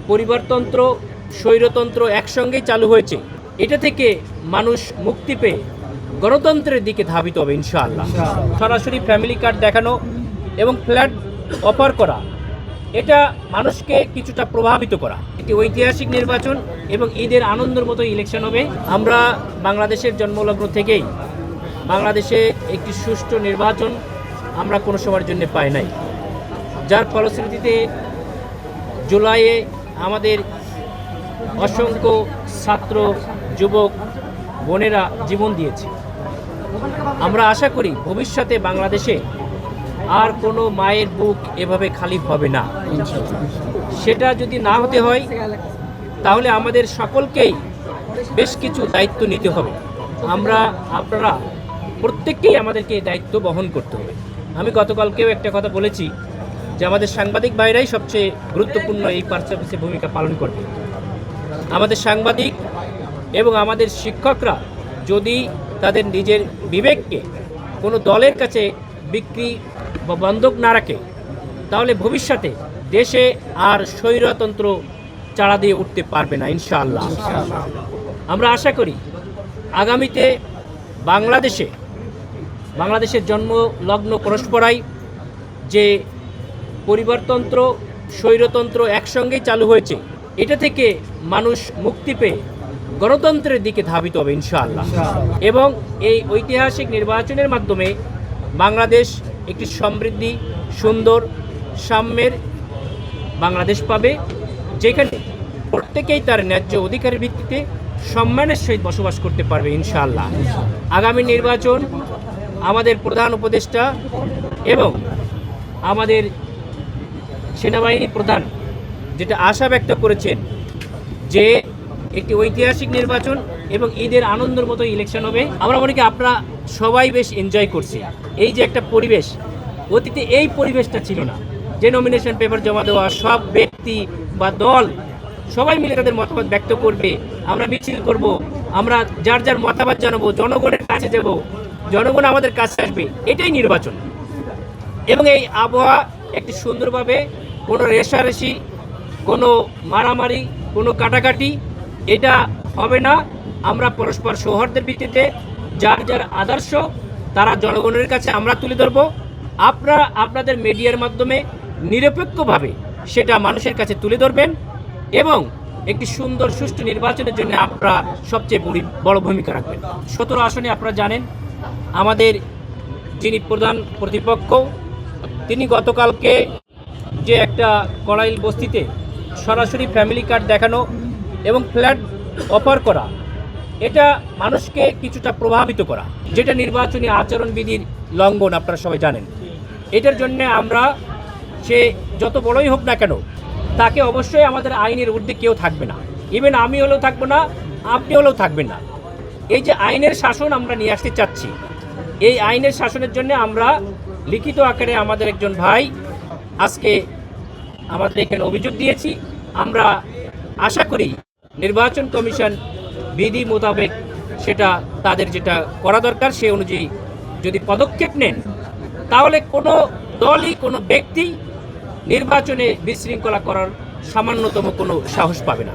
পরিবারতন্ত্র স্বৈরতন্ত্র একসঙ্গেই চালু হয়েছে। এটা থেকে মানুষ মুক্তি পেয়ে গণতন্ত্রের দিকে ধাবিত হবে ইনশাআল্লাহ। সরাসরি ফ্যামিলি কার্ড দেখানো এবং ফ্ল্যাট অফার করা, এটা মানুষকে কিছুটা প্রভাবিত করা। একটি ঐতিহাসিক নির্বাচন এবং ঈদের আনন্দের মতো ইলেকশন হবে। আমরা বাংলাদেশের জন্মলগ্ন থেকেই বাংলাদেশে একটি সুষ্ঠু নির্বাচন আমরা কোনো সময়ের জন্য পাই নাই, যার ফলশ্রুতিতে জুলাইয়ে আমাদের অসংখ্য ছাত্র যুবক বোনেরা জীবন দিয়েছে। আমরা আশা করি ভবিষ্যতে বাংলাদেশে আর কোনো মায়ের বুক এভাবে খালি হবে না। সেটা যদি না হতে হয় তাহলে আমাদের সকলকেই বেশ কিছু দায়িত্ব নিতে হবে। আপনারা প্রত্যেককেই আমাদেরকে এই দায়িত্ব বহন করতে হবে। আমি গতকালকেও একটা কথা বলেছি যে আমাদের সাংবাদিক ভাইরাই সবচেয়ে গুরুত্বপূর্ণ এই পার্শ্বে ভূমিকা পালন করবে। আমাদের সাংবাদিক এবং আমাদের শিক্ষকরা যদি তাদের নিজের বিবেককে কোনো দলের কাছে বিক্রি বা বন্ধক না রাখে তাহলে ভবিষ্যতে দেশে আর স্বৈরতন্ত্র চাড়া দিয়ে উঠতে পারবে না ইনশাআল্লাহ। আমরা আশা করি আগামীতে বাংলাদেশের জন্মলগ্ন পরস্পরাই যে পরিবারতন্ত্র স্বৈরতন্ত্র একসঙ্গেই চালু হয়েছে, এটা থেকে মানুষ মুক্তি পেয়ে গণতন্ত্রের দিকে ধাবিত হবে ইনশাআল্লাহ। এবং এই ঐতিহাসিক নির্বাচনের মাধ্যমে বাংলাদেশ একটি সমৃদ্ধি, সুন্দর, সাম্যের বাংলাদেশ পাবে, যেখানে প্রত্যেকেই তার ন্যায্য অধিকারের ভিত্তিতে সম্মানের সহিত বসবাস করতে পারবে ইনশাআল্লাহ। আগামী নির্বাচন আমাদের প্রধান উপদেষ্টা এবং আমাদের সেনাবাহিনী প্রধান যেটা আশা ব্যক্ত করেছেন যে একটি ঐতিহাসিক নির্বাচন এবং ঈদের আনন্দের মতো ইলেকশন হবে। আমরা মনে করি আপনারা সবাই বেশ এনজয় করছি। এই যে একটা পরিবেশ, অতীতে এই পরিবেশটা ছিল না, যে নমিনেশন পেপার জমা দেওয়া, সব ব্যক্তি বা দল সবাই মিলে তাদের মতামত ব্যক্ত করবে, আমরা মিছিল করব, আমরা যার যার মতামত জানাবো, জনগণের কাছে যাব, জনগণ আমাদের কাছে আসবে, এটাই নির্বাচন। এবং এই আবহাওয়া একটি সুন্দরভাবে কোনো রেষারেষি, কোনো মারামারি, কোনো কাটাকাটি এটা হবে না। আমরা পরস্পর সৌহার্দ্যের ভিত্তিতে যার যার আদর্শ তারা জনগণের কাছে আমরা তুলে ধরব। আপনারা আপনাদের মিডিয়ার মাধ্যমে নিরপেক্ষভাবে সেটা মানুষের কাছে তুলে ধরবেন এবং একটি সুন্দর সুষ্ঠু নির্বাচনের জন্য আপনারা সবচেয়ে বড় ভূমিকা রাখবেন। 17 আসনে আপনারা জানেন আমাদের যিনি প্রধান প্রতিপক্ষ তিনি গতকালকে যে একটা কড়াইল বস্তিতে সরাসরি ফ্যামিলি কার্ড দেখানো এবং ফ্ল্যাট অফার করা, এটা মানুষকে কিছুটা প্রভাবিত করা, যেটা নির্বাচনী আচরণবিধির লঙ্ঘন, আপনারা সবাই জানেন। এটার জন্য আমরা সে যত বড়ই হোক না কেন তাকে অবশ্যই আমাদের আইনের ঊর্ধ্বে কেউ থাকবে না। ইভেন আমি হলেও থাকবো না, আপনি হলেও থাকবেন না। এই যে আইনের শাসন আমরা নিয়ে আসতে চাচ্ছি, এই আইনের শাসনের জন্য আমরা লিখিত আকারে আমাদের একজন ভাই আজকে আমাদের এখানে অভিযোগ দিয়েছি। আমরা আশা করি নির্বাচন কমিশন বিধি মোতাবেক সেটা তাদের যেটা করা দরকার সে অনুযায়ী যদি পদক্ষেপ নেন তাহলে কোনো দলই কোনো ব্যক্তি নির্বাচনে বিশৃঙ্খলা করার সামান্যতম কোনো সাহস পাবে না।